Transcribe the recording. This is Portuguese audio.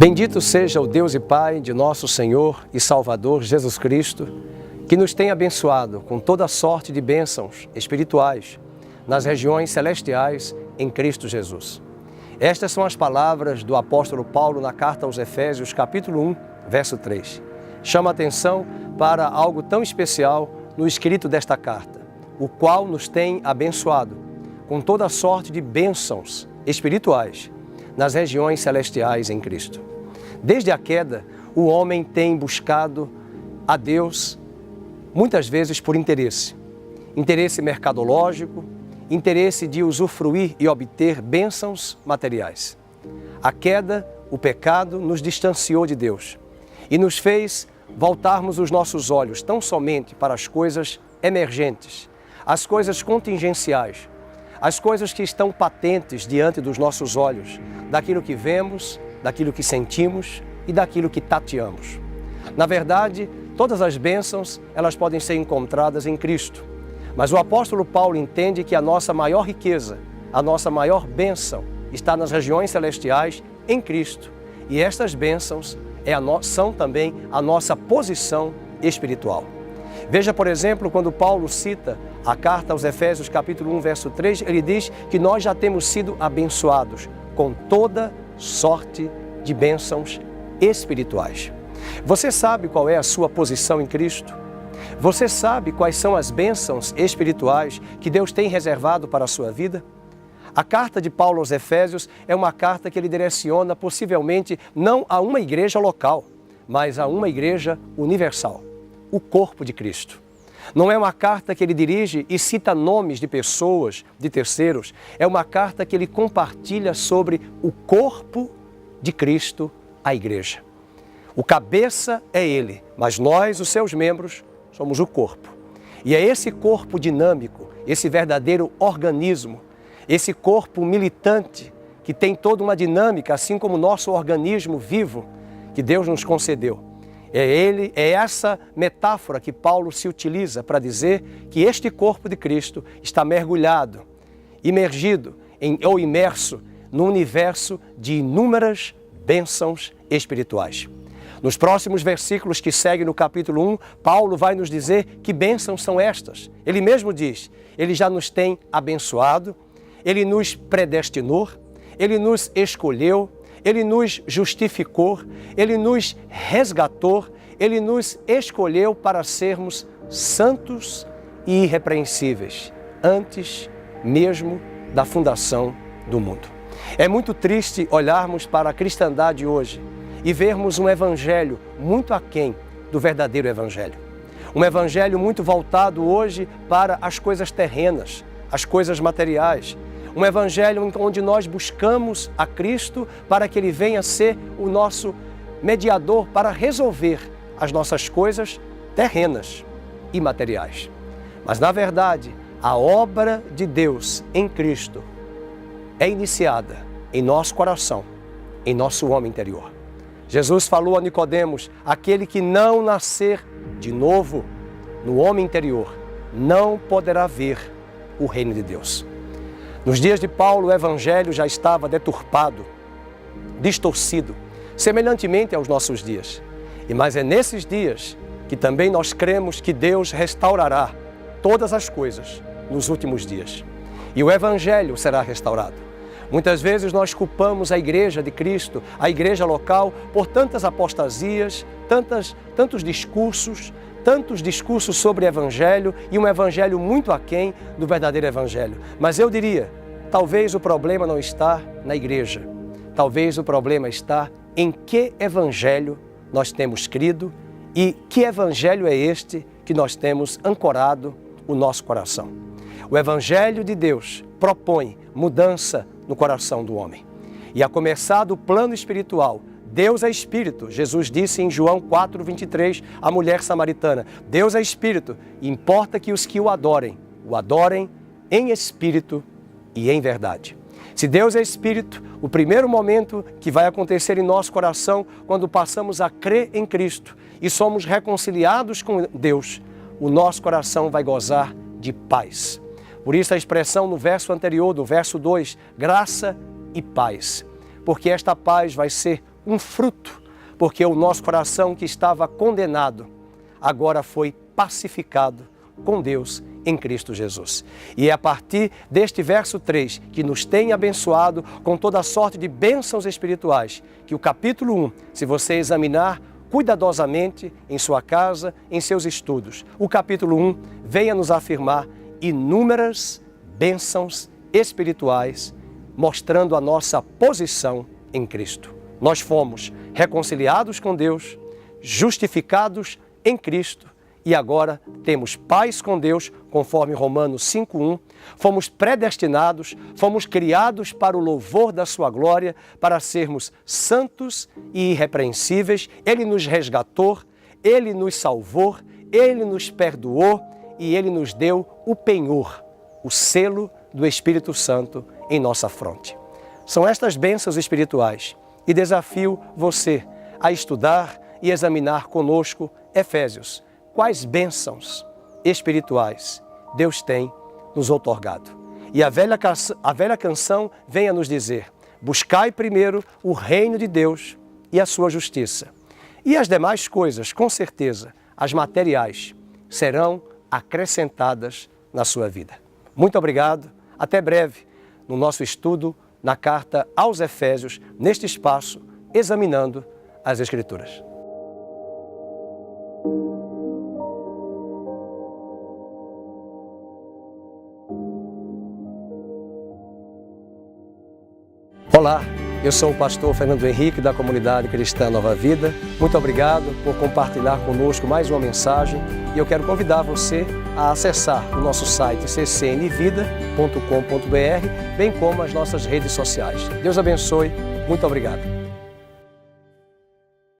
Bendito seja o Deus e Pai de nosso Senhor e Salvador Jesus Cristo, que nos tem abençoado com toda sorte de bênçãos espirituais nas regiões celestiais em Cristo Jesus. Estas são as palavras do apóstolo Paulo na carta aos Efésios, capítulo 1, verso 3. Chama a atenção para algo tão especial no escrito desta carta, o qual nos tem abençoado com toda sorte de bênçãos espirituais nas regiões celestiais em Cristo. Desde a queda, o homem tem buscado a Deus muitas vezes por interesse mercadológico, interesse de usufruir e obter bênçãos materiais. A queda, o pecado, nos distanciou de Deus e nos fez voltarmos os nossos olhos tão somente para as coisas emergentes, as coisas contingenciais, as coisas que estão patentes diante dos nossos olhos, daquilo que vemos, daquilo que sentimos e daquilo que tateamos. Na verdade, todas as bênçãos, elas podem ser encontradas em Cristo. Mas o apóstolo Paulo entende que a nossa maior riqueza, a nossa maior bênção está nas regiões celestiais em Cristo. E estas bênçãos são também a nossa posição espiritual. Veja, por exemplo, quando Paulo cita a carta aos Efésios, capítulo 1, verso 3, ele diz que nós já temos sido abençoados com toda sorte de bênçãos espirituais. Você sabe qual é a sua posição em Cristo? Você sabe quais são as bênçãos espirituais que Deus tem reservado para a sua vida? A carta de Paulo aos Efésios é uma carta que ele direciona possivelmente não a uma igreja local, mas a uma igreja universal, o corpo de Cristo. Não é uma carta que ele dirige e cita nomes de pessoas, de terceiros. É uma carta que ele compartilha sobre o corpo de Cristo, a igreja. O cabeça é ele, mas nós, os seus membros, somos o corpo. E é esse corpo dinâmico, esse verdadeiro organismo, esse corpo militante, que tem toda uma dinâmica, assim como o nosso organismo vivo, que Deus nos concedeu. É essa metáfora que Paulo se utiliza para dizer que este corpo de Cristo está mergulhado, imergido ou imerso no universo de inúmeras bênçãos espirituais. Nos próximos versículos que seguem no capítulo 1, Paulo vai nos dizer que bênçãos são estas. Ele mesmo diz, ele já nos tem abençoado, ele nos predestinou, ele nos escolheu, ele nos justificou, ele nos resgatou, ele nos escolheu para sermos santos e irrepreensíveis, antes mesmo da fundação do mundo. É muito triste olharmos para a cristandade hoje e vermos um evangelho muito aquém do verdadeiro evangelho. Um evangelho muito voltado hoje para as coisas terrenas, as coisas materiais. Um evangelho onde nós buscamos a Cristo para que Ele venha ser o nosso mediador para resolver as nossas coisas terrenas e materiais. Mas, na verdade, a obra de Deus em Cristo é iniciada em nosso coração, em nosso homem interior. Jesus falou a Nicodemos, aquele que não nascer de novo no homem interior, não poderá ver o reino de Deus. Nos dias de Paulo, o evangelho já estava deturpado, distorcido, semelhantemente aos nossos dias. Mas é nesses dias que também nós cremos que Deus restaurará todas as coisas nos últimos dias. E o evangelho será restaurado. Muitas vezes nós culpamos a igreja de Cristo, a igreja local, por tantas apostasias, tantos discursos sobre evangelho e um evangelho muito aquém do verdadeiro evangelho. Mas eu diria, talvez o problema não está na igreja. Talvez o problema está em que evangelho nós temos crido e que evangelho é este que nós temos ancorado o nosso coração. O evangelho de Deus propõe mudança no coração do homem. E a começar do plano espiritual, Deus é Espírito. Jesus disse em João 4:23, a mulher samaritana, Deus é Espírito e importa que os que o adorem em Espírito e em verdade. Se Deus é Espírito, o primeiro momento que vai acontecer em nosso coração, quando passamos a crer em Cristo e somos reconciliados com Deus, o nosso coração vai gozar de paz. Por isso a expressão no verso anterior, do verso 2, graça e paz. Porque esta paz vai ser um fruto, porque o nosso coração que estava condenado, agora foi pacificado com Deus em Cristo Jesus. E é a partir deste verso 3, que nos tem abençoado com toda a sorte de bênçãos espirituais, que o capítulo 1, se você examinar cuidadosamente em sua casa, em seus estudos, o capítulo 1 venha nos afirmar inúmeras bênçãos espirituais, mostrando a nossa posição em Cristo. Nós fomos reconciliados com Deus, justificados em Cristo e agora temos paz com Deus, conforme Romanos 5:1. Fomos predestinados, fomos criados para o louvor da sua glória, para sermos santos e irrepreensíveis. Ele nos resgatou, Ele nos salvou, Ele nos perdoou e Ele nos deu o penhor, o selo do Espírito Santo em nossa fronte. São estas bênçãos espirituais e desafio você a estudar e examinar conosco Efésios. Quais bênçãos espirituais Deus tem nos outorgado? E a velha canção vem a nos dizer: buscai primeiro o reino de Deus e a sua justiça. E as demais coisas, com certeza, as materiais, serão acrescentadas na sua vida. Muito obrigado, até breve no nosso estudo na carta aos Efésios, neste espaço, examinando as Escrituras. Olá, eu sou o pastor Fernando Henrique da Comunidade Cristã Nova Vida. Muito obrigado por compartilhar conosco mais uma mensagem e eu quero convidar você a acessar o nosso site ccnvida.com.br, bem como as nossas redes sociais. Deus abençoe, muito obrigado.